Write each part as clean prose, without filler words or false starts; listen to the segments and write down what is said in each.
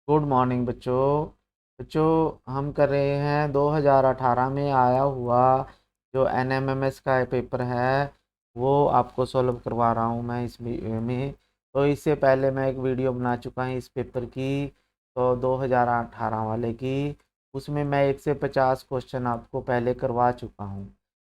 Good morning बच्चों। बच्चों हम कर रहे हैं 2018 में आया हुआ जो एनएमएमएस का पेपर है वो आपको सॉल्व करवा रहा हूँ मैं इस में। तो इससे पहले मैं एक वीडियो बना चुका हूँ इस पेपर की, तो 2018 वाले की। उसमें मैं 1 से 50 क्वेश्चन आपको पहले करवा चुका हूँ।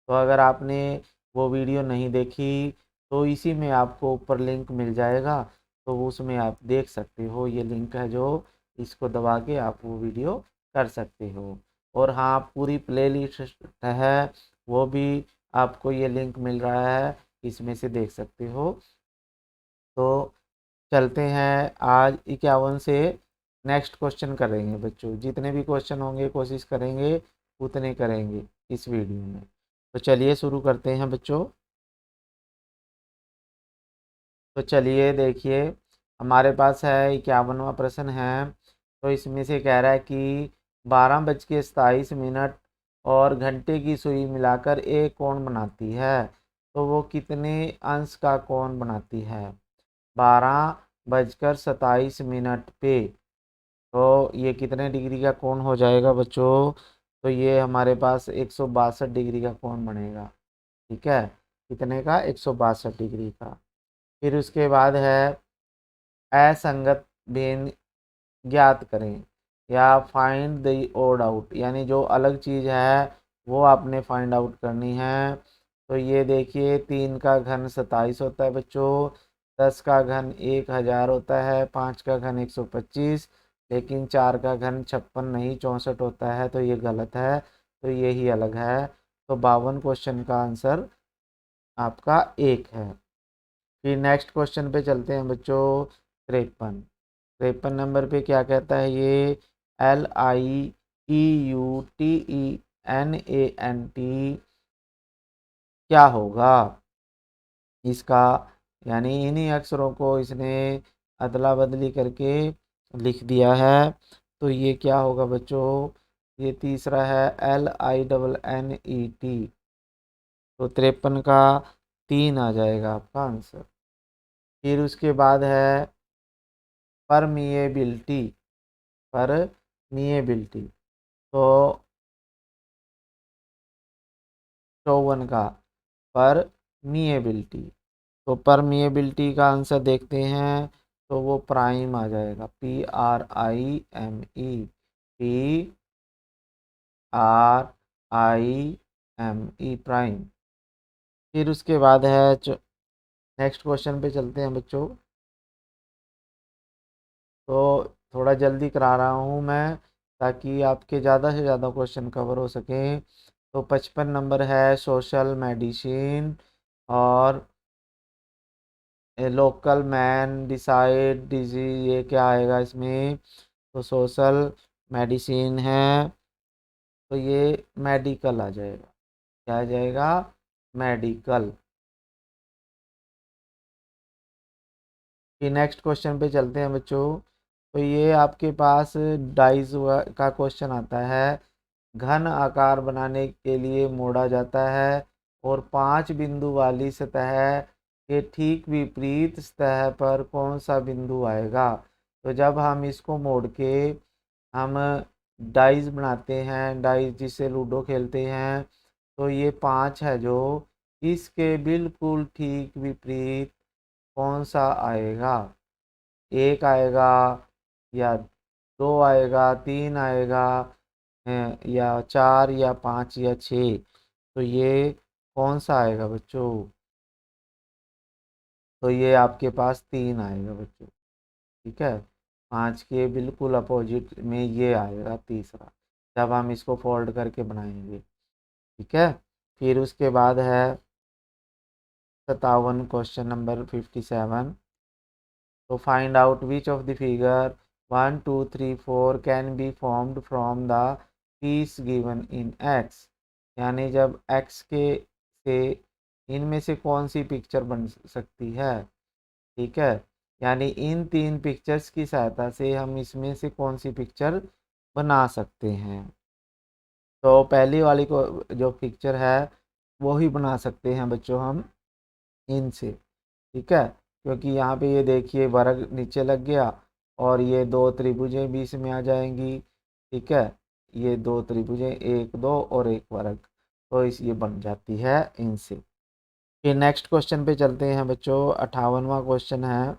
तो अगर आपने वो वीडियो नहीं देखी तो इसी में आपको ऊपर लिंक मिल जाएगा, तो उसमें आप देख सकते हो। ये लिंक है जो इसको दबा के आप वो वीडियो कर सकते हो। और हाँ, पूरी प्लेलिस्ट है वो भी आपको ये लिंक मिल रहा है, इसमें से देख सकते हो। तो चलते हैं, आज 51 से नेक्स्ट क्वेश्चन करेंगे बच्चों। जितने भी क्वेश्चन होंगे कोशिश करेंगे उतने करेंगे इस वीडियो में। तो चलिए शुरू करते हैं बच्चों। तो चलिए देखिए, हमारे पास है 51वां प्रश्न है। तो इसमें से कह रहा है कि 12:27 और घंटे की सुई मिलाकर एक कोण बनाती है, तो वो कितने अंश का कोण बनाती है? 12:27 पे तो ये कितने डिग्री का कोण हो जाएगा बच्चों? तो ये हमारे पास 162 डिग्री का कोण बनेगा। ठीक है, कितने का? 162 डिग्री का। फिर उसके बाद है असंगत भिन्न ज्ञात करें, या फाइंड द ओड आउट, यानी जो अलग चीज़ है वो आपने फाइंड आउट करनी है। तो ये देखिए, 3 का घन 27 होता है बच्चों, 10 का घन 1000 होता है, 5 का घन 125, लेकिन 4 का घन 56 नहीं 64 होता है, तो ये गलत है। तो यही अलग है। तो 52 क्वेश्चन का आंसर आपका 1 है। फिर नेक्स्ट क्वेश्चन पे चलते हैं बच्चों। 53 53 नंबर पे क्या कहता है ये? LIEUTENANT क्या होगा इसका? यानी इन्हीं अक्षरों को इसने अदला बदली करके लिख दिया है। तो ये क्या होगा बच्चों? ये तीसरा है LINNET। तो 53 का 3 आ जाएगा आपका आंसर। फिर उसके बाद है परमिएबिलिटी। परमिएबिलिटी तो 54 का परमिएबिलिटी। तो परमिएबिलिटी का आंसर देखते हैं, तो वो प्राइम आ जाएगा, PRIME, PRIME प्राइम। फिर उसके बाद है नेक्स्ट क्वेश्चन पे चलते हैं बच्चों। तो थोड़ा जल्दी करा रहा हूँ मैं ताकि आपके ज़्यादा से ज़्यादा क्वेश्चन कवर हो सकें। तो 55 नंबर है सोशल मेडिसिन और लोकल मैन डिसाइड डिजीज, ये क्या आएगा इसमें? तो सोशल मेडिसिन है, तो ये मेडिकल आ जाएगा। क्या आ जाएगा? मेडिकल। फिर नेक्स्ट क्वेश्चन पे चलते हैं बच्चों। तो ये आपके पास डाइज का क्वेश्चन आता है। घन आकार बनाने के लिए मोड़ा जाता है और 5 बिंदु वाली सतह के ठीक विपरीत सतह पर कौन सा बिंदु आएगा? तो जब हम इसको मोड़ के हम डाइज बनाते हैं, डाइज जिसे लूडो खेलते हैं, तो ये 5 है जो इसके बिल्कुल ठीक विपरीत कौन सा आएगा? 1 आएगा, या 2 आएगा, 3 आएगा, या 4 या 5 या 6? तो ये कौन सा आएगा बच्चों? तो ये आपके पास 3 आएगा बच्चों। ठीक है, 5 के बिल्कुल अपोजिट में ये आएगा तीसरा, जब हम इसको फोल्ड करके बनाएंगे। ठीक है। फिर उसके बाद है 57 क्वेश्चन नंबर 57। तो find out which of the figure 1 2 3 4 can be formed from the piece given in X, यानी जब एक्स के से इनमें से कौन सी पिक्चर बन सकती है? ठीक है, यानी इन 3 पिक्चर्स की सहायता से हम इसमें से कौन सी पिक्चर बना सकते हैं? तो पहली वाली को जो पिक्चर है वो ही बना सकते हैं बच्चों हम इनसे। ठीक है, क्योंकि यहाँ पे ये देखिए वर्ग नीचे लग गया और ये दो त्रिभुजें बीच में आ जाएंगी। ठीक है, ये दो त्रिभुजें, एक दो और एक वर्ग, तो इस ये बन जाती है इनसे। फिर नेक्स्ट क्वेश्चन पे चलते हैं बच्चों। 58वां क्वेश्चन है।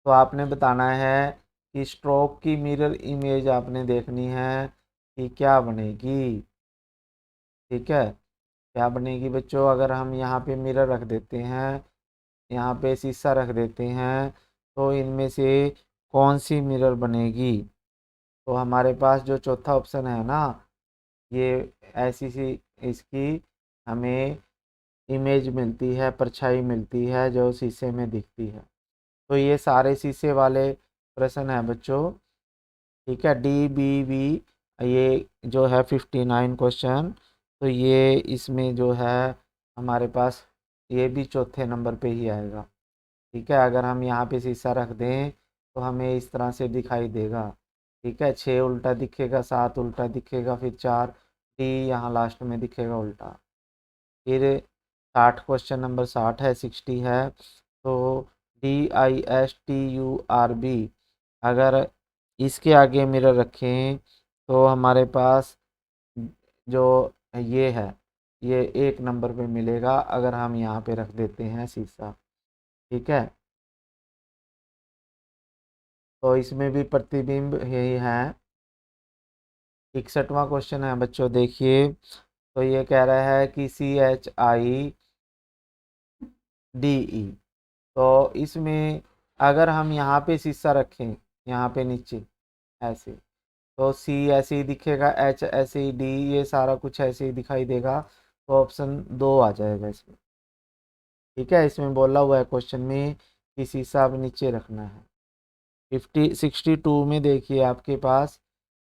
तो आपने बताना है कि स्ट्रोक की मिरर इमेज आपने देखनी है कि क्या बनेगी। ठीक है, क्या बनेगी बच्चों, अगर हम यहाँ पे मिरर रख देते हैं, यहाँ पे शीशा रख देते हैं, तो इनमें से कौन सी मिरर बनेगी। तो हमारे पास जो चौथा ऑप्शन है ना, ये ऐसी सी इसकी हमें इमेज मिलती है, परछाई मिलती है जो शीशे में दिखती है। तो ये सारे शीशे वाले प्रश्न हैं बच्चों। ठीक है, डी बी वी, ये जो है 59 क्वेश्चन, तो ये इसमें जो है हमारे पास ये भी चौथे नंबर पे ही आएगा। ठीक है, अगर हम यहाँ पे शीशा रख दें तो हमें इस तरह से दिखाई देगा। ठीक है, 6 उल्टा दिखेगा, 7 उल्टा दिखेगा, फिर 4, डी यहाँ लास्ट में दिखेगा उल्टा। फिर 60 क्वेश्चन नंबर 60 है, 60 है। तो DISTURB, अगर इसके आगे मिरर रखें तो हमारे पास जो ये है, ये एक नंबर पे मिलेगा अगर हम यहाँ पे रख देते हैं शीशा। ठीक है, तो इसमें भी प्रतिबिंब यही है। 61वां क्वेश्चन है बच्चों, देखिए। तो ये कह रहा है कि CHIDE, तो इसमें अगर हम यहाँ पे शीशा रखें, यहाँ पे नीचे ऐसे, तो सी ऐसे ही दिखेगा, एच ऐसे ही, डी ये सारा कुछ ऐसे ही दिखाई देगा, तो ऑप्शन 2 आ जाएगा इसमें। ठीक है, इसमें बोला हुआ है क्वेश्चन में कि शीशा अब नीचे रखना है। 62 में देखिए आपके पास,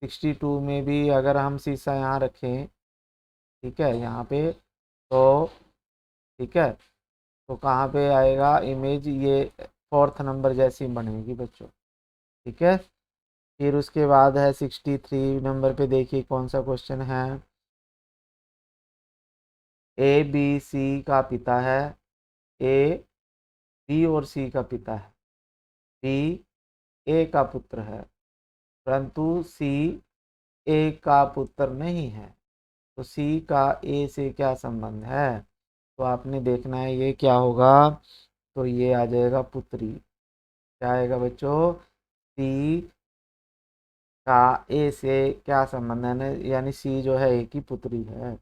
62 में भी अगर हम शीशा यहाँ रखें, ठीक है, यहाँ पे, तो ठीक है, तो कहाँ पे आएगा इमेज, ये फोर्थ नंबर जैसी बनेगी बच्चों। ठीक है, फिर उसके बाद है 63 नंबर पे, देखिए कौन सा क्वेश्चन है। ए बी सी का पिता है, ए बी और सी का पिता है, बी ए का पुत्र है, परंतु सी ए का पुत्र नहीं है। तो सी का ए से क्या संबंध है, तो आपने देखना है ये क्या होगा। तो ये आ जाएगा पुत्री। क्या आएगा बच्चों, सी का ए से क्या संबंध है, यानी सी जो है ए की पुत्री है।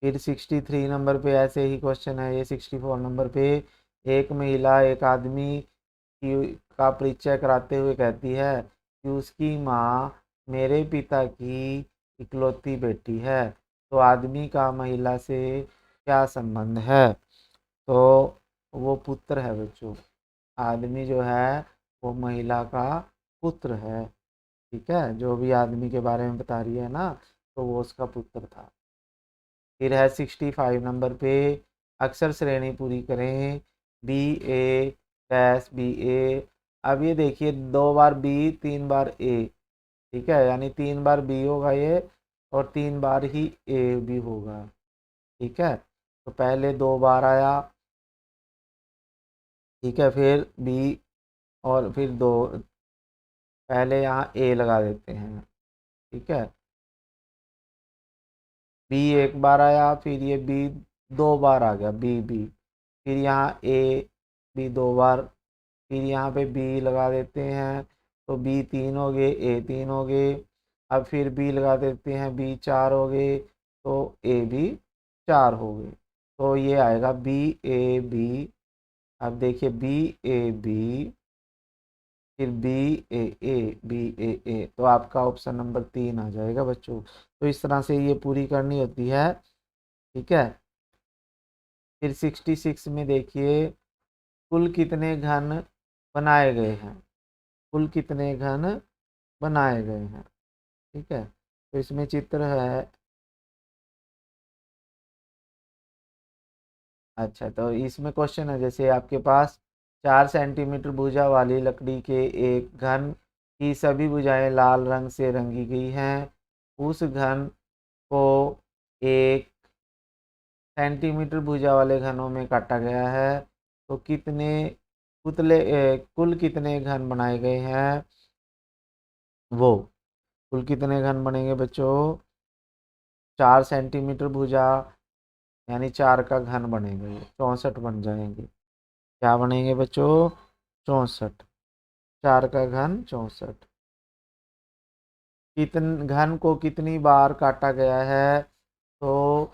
फिर 63 नंबर पे ऐसे ही क्वेश्चन है, ये 64 नंबर पे। एक महिला एक आदमी की का परिचय कराते हुए कहती है कि उसकी माँ मेरे पिता की इकलौती बेटी है। तो आदमी का महिला से क्या संबंध है, तो वो पुत्र है बच्चों। आदमी जो है वो महिला का पुत्र है। ठीक है, जो भी आदमी के बारे में बता रही है ना, तो वो उसका पुत्र था। फिर है 65 नंबर पे, अक्षर श्रेणी पूरी करें। बी ए डैश बी ए, अब ये देखिए 2 बार बी 3 बार ए। ठीक है, यानी 3 बार बी होगा ये, और 3 बार ही ए भी होगा। ठीक है, तो पहले 2 बार आया। ठीक है, फिर बी और फिर दो, पहले यहाँ ए लगा देते हैं। ठीक है, बी एक बार आया, फिर ये बी 2 बार आ गया, बी बी, फिर यहाँ ए बी 2 बार, फिर यहाँ पे बी लगा देते हैं, तो बी 3 हो गए, ए 3 हो गए। अब फिर बी लगा देते हैं, बी 4 हो गए, तो ए भी 4 हो गए। तो ये आएगा बी ए बी। अब देखिए बी ए बी, फिर B A A, B A A, तो आपका ऑप्शन नंबर 3 आ जाएगा बच्चों। तो इस तरह से ये पूरी करनी होती है। ठीक है, फिर 66 में देखिए, कुल कितने घन बनाए गए हैं, कुल कितने घन बनाए गए हैं। ठीक है, तो इसमें चित्र है। अच्छा, तो इसमें क्वेश्चन है, जैसे आपके पास 4 सेंटीमीटर भुजा वाली लकड़ी के एक घन की सभी भुजाएं लाल रंग से रंगी गई हैं। उस घन को 1 सेंटीमीटर भुजा वाले घनों में काटा गया है। तो कुल कितने घन बनाए गए हैं वो, कुल कितने घन बनेंगे बच्चों, 4 सेंटीमीटर भुजा, यानी 4 का घन बनेंगे, 64 बन जाएंगे। क्या बनेंगे बच्चों, 64। 4 का घन 64। घन को कितनी बार काटा गया है, तो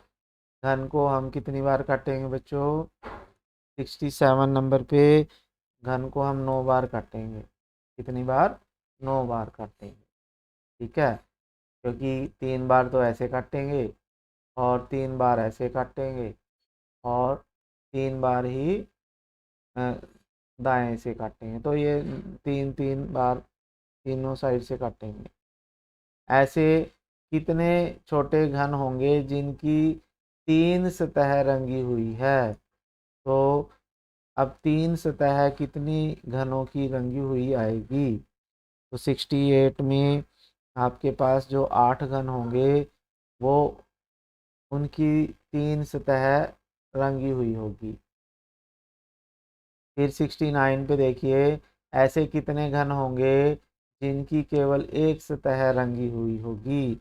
घन को हम कितनी बार काटेंगे बच्चों, 67 नंबर पे घन को हम 9 बार काटेंगे। कितनी बार, 9 बार काटेंगे। ठीक है, क्योंकि 3 बार तो ऐसे काटेंगे और 3 बार ऐसे काटेंगे और 3 बार ही दाएं से काटेंगे, तो ये 3 3 बार तीनों साइड से काटेंगे। ऐसे कितने छोटे घन होंगे जिनकी 3 सतह रंगी हुई है, तो अब 3 सतह कितनी घनों की रंगी हुई आएगी, तो 68 में आपके पास जो 8 घन होंगे वो उनकी 3 सतह रंगी हुई होगी। फिर 69 पे देखिए, ऐसे कितने घन होंगे जिनकी केवल एक सतह रंगी हुई होगी,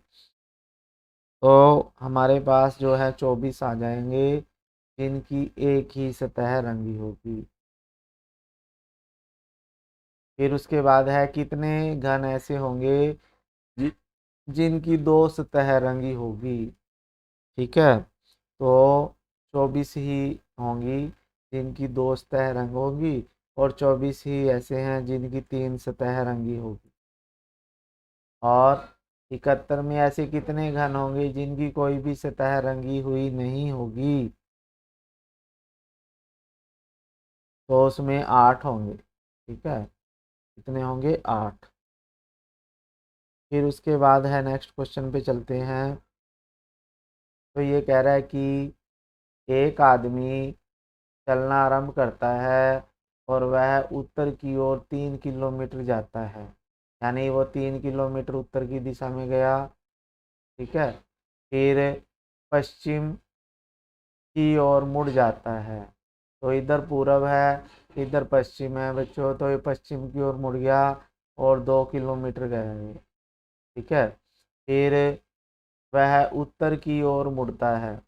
तो हमारे पास जो है 24 आ जाएंगे जिनकी एक ही सतह रंगी होगी। फिर उसके बाद है कितने घन ऐसे होंगे जि- जिनकी 2 सतह रंगी होगी। ठीक है, तो 24 ही होंगी जिनकी 2 सतह रंग होगी और 24 ही ऐसे हैं जिनकी 3 सतह रंगी होगी। और 71 में ऐसे कितने घन होंगे जिनकी कोई भी सतह रंगी हुई नहीं होगी, तो उसमें 8 होंगे। ठीक है, कितने होंगे, 8। फिर उसके बाद है नेक्स्ट क्वेश्चन पे चलते हैं। तो ये कह रहा है कि एक आदमी चलना आरंभ करता है और वह उत्तर की ओर 3 किलोमीटर जाता है, यानी वो 3 किलोमीटर उत्तर की दिशा में गया। ठीक है, फिर पश्चिम की ओर मुड़ जाता है, तो इधर पूरब है, इधर पश्चिम है बच्चों, तो ये पश्चिम की ओर मुड़ गया और 2 किलोमीटर गया है। ठीक है, फिर वह उत्तर की ओर मुड़ता है,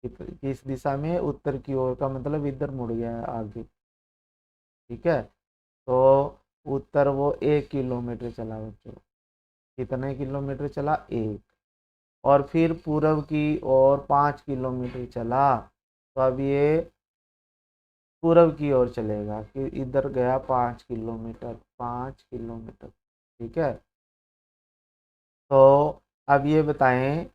किस दिशा में, उत्तर की ओर का मतलब इधर मुड़ गया है आगे। ठीक है, तो उत्तर वो 1 किलोमीटर चला बच्चों, कितने किलोमीटर चला, 1। और फिर पूरब की ओर 5 किलोमीटर चला, तो अब ये पूरब की ओर चलेगा कि इधर गया 5 किलोमीटर, 5 किलोमीटर। ठीक है, तो अब ये बताएं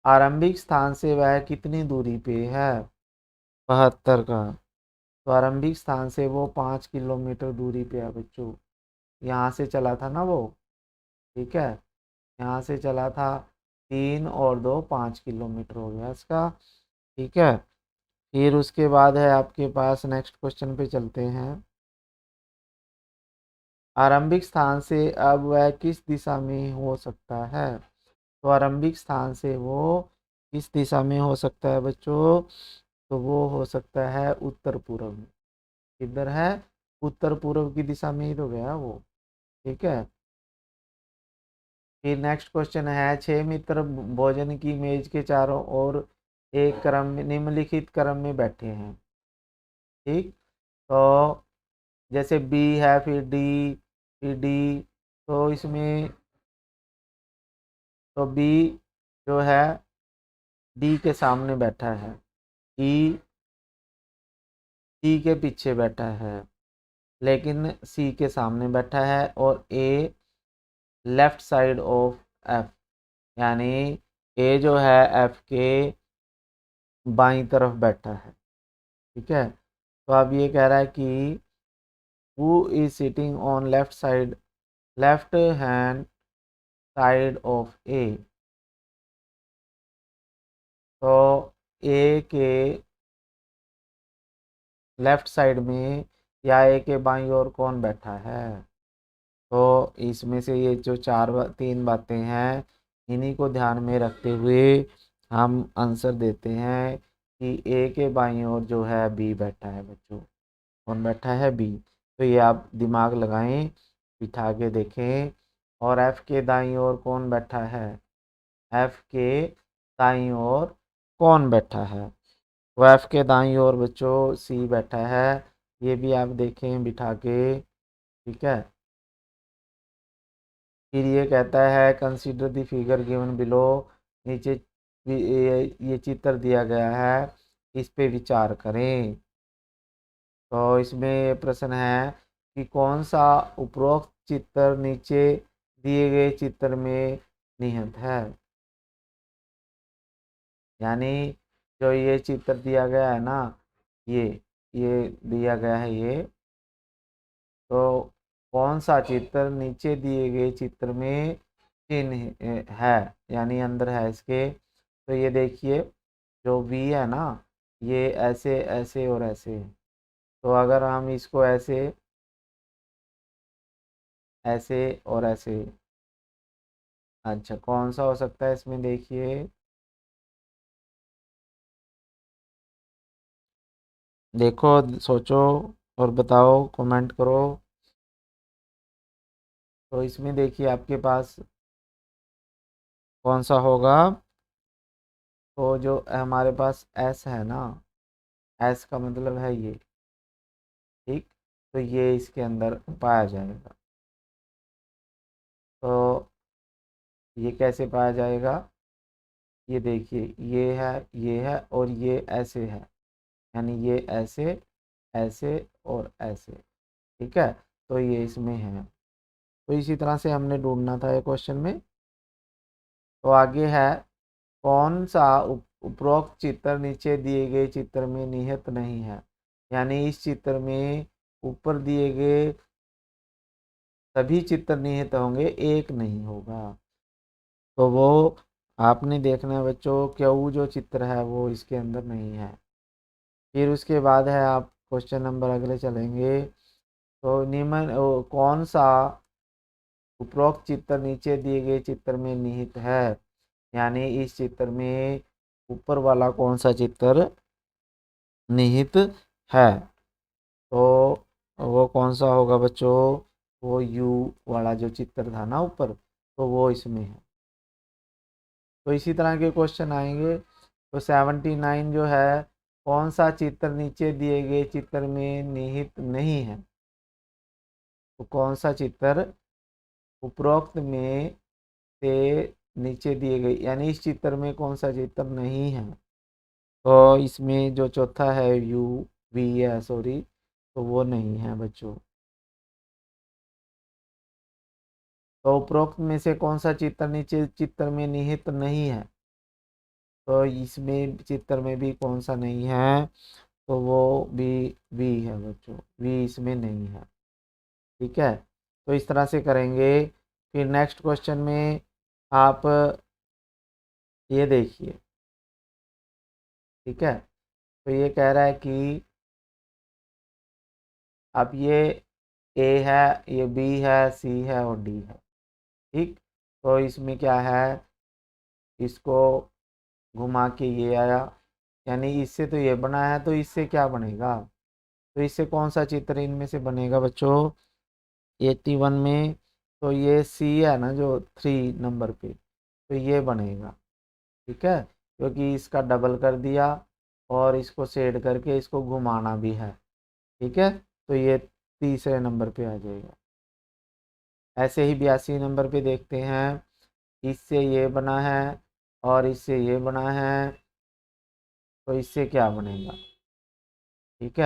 आरंभिक स्थान से वह कितनी दूरी पे है, 72 का। तो आरंभिक स्थान से वो 5 किलोमीटर दूरी पे है बच्चों, यहाँ से चला था ना वो। ठीक है, यहाँ से चला था 3 और 2 5 किलोमीटर हो गया इसका। ठीक है, फिर उसके बाद है आपके पास नेक्स्ट क्वेश्चन पे चलते हैं। आरंभिक स्थान से अब वह किस दिशा में हो सकता है, तो आरंभिक स्थान से वो किस दिशा में हो सकता है बच्चों, तो वो हो सकता है उत्तर पूर्व में। किधर है, उत्तर पूर्व की दिशा में ही तो गया वो। ठीक है, फिर नेक्स्ट क्वेश्चन है, 6 मित्र भोजन की मेज के चारों ओर एक क्रम में, निम्नलिखित क्रम में बैठे हैं। ठीक, तो जैसे बी है, फिर डी, तो इसमें तो बी जो है डी के सामने बैठा है, ई सी के पीछे बैठा है, लेकिन सी के सामने बैठा है, और ए लेफ्ट साइड ऑफ एफ, यानी ए जो है एफ के बाईं तरफ बैठा है। ठीक है, तो अब ये कह रहा है कि who is sitting on left hand side of A, तो ए के लेफ्ट साइड में या ए के बाईं ओर कौन बैठा है, तो इसमें से ये जो 3 बातें हैं इन्हीं को ध्यान में रखते हुए हम आंसर देते हैं कि ए के बाईं ओर जो है बी बैठा है बच्चों। कौन बैठा है? बी। तो ये आप दिमाग लगाएं, बिठा के देखें। और एफ के दाईं ओर कौन बैठा है? एफ के दाईं ओर कौन बैठा है? तो एफ के दाईं ओर बच्चों सी बैठा है। ये भी आप देखें बिठा के, ठीक है। फिर ये कहता है consider the figure given below. नीचे ये चित्र दिया गया है, इस पे विचार करें। तो इसमें प्रश्न है कि कौन सा उपरोक्त चित्र नीचे दिए गए चित्र में निहित है। यानी जो ये चित्र दिया गया है ना, ये ये दिया गया है ये, तो कौन सा चित्र नीचे दिए गए चित्र में चिन्ह है, यानी अंदर है इसके। तो ये देखिए, जो वी है ना, ये ऐसे ऐसे और ऐसे। तो अगर हम इसको ऐसे ऐसे और ऐसे, अच्छा कौन सा हो सकता है इसमें? देखिए, देखो, सोचो और बताओ, कमेंट करो। तो इसमें देखिए आपके पास कौन सा होगा। तो जो हमारे पास एस है ना, एस का मतलब है ये, ठीक। तो ये इसके अंदर पाया जाएगा। तो ये कैसे पाया जाएगा? ये देखिए, ये है और ये ऐसे है, यानी ये ऐसे ऐसे और ऐसे, ठीक है। तो ये इसमें है। तो इसी तरह से हमने ढूंढना था ये क्वेश्चन में। तो आगे है, कौन सा उपरोक्त चित्र नीचे दिए गए चित्र में निहित नहीं है। यानी इस चित्र में ऊपर दिए गए सभी चित्र निहित होंगे, एक नहीं होगा। तो वो आपने देखना है बच्चों, क्यों जो चित्र है वो इसके अंदर नहीं है। फिर उसके बाद है, आप क्वेश्चन नंबर अगले चलेंगे। तो निम्न कौन सा उपरोक्त चित्र नीचे दिए गए चित्र में निहित है। यानी इस चित्र में ऊपर वाला कौन सा चित्र निहित है। तो वो कौन सा होगा बच्चों? वो यू वाला जो चित्र था ना ऊपर, तो वो इसमें है। तो इसी तरह के क्वेश्चन आएंगे। तो 79 जो है, कौन सा चित्र नीचे दिए गए चित्र में निहित नहीं है। तो कौन सा चित्र उपरोक्त में से नीचे दिए गए, यानी इस चित्र में कौन सा चित्र नहीं है। तो इसमें जो चौथा है यू वी है, सॉरी, तो वो नहीं है बच्चों। तो उपरोक्त में से कौन सा चित्र नीचे चित्र में निहित नहीं है। तो इसमें चित्र में भी कौन सा नहीं है, तो वो भी वी है बच्चों, वी इसमें नहीं है, ठीक है। तो इस तरह से करेंगे। फिर नेक्स्ट क्वेश्चन में आप ये देखिए, ठीक है। तो ये कह रहा है कि अब ये ए है, ये बी है, सी है और डी है, ठीक। तो इसमें क्या है, इसको घुमा के ये आया, यानी इससे तो ये बना है, तो इससे क्या बनेगा। तो इससे कौन सा चित्र इनमें से बनेगा बच्चों? 81 में तो ये सी है ना, जो 3 नंबर पे, तो ये बनेगा, ठीक है। क्योंकि इसका डबल कर दिया और इसको शेड करके इसको घुमाना भी है, ठीक है। तो ये तीसरे नंबर पे आ जाएगा। ऐसे ही 82 नंबर पे देखते हैं, इससे ये बना है और इससे ये बना है, तो इससे क्या बनेगा, ठीक है।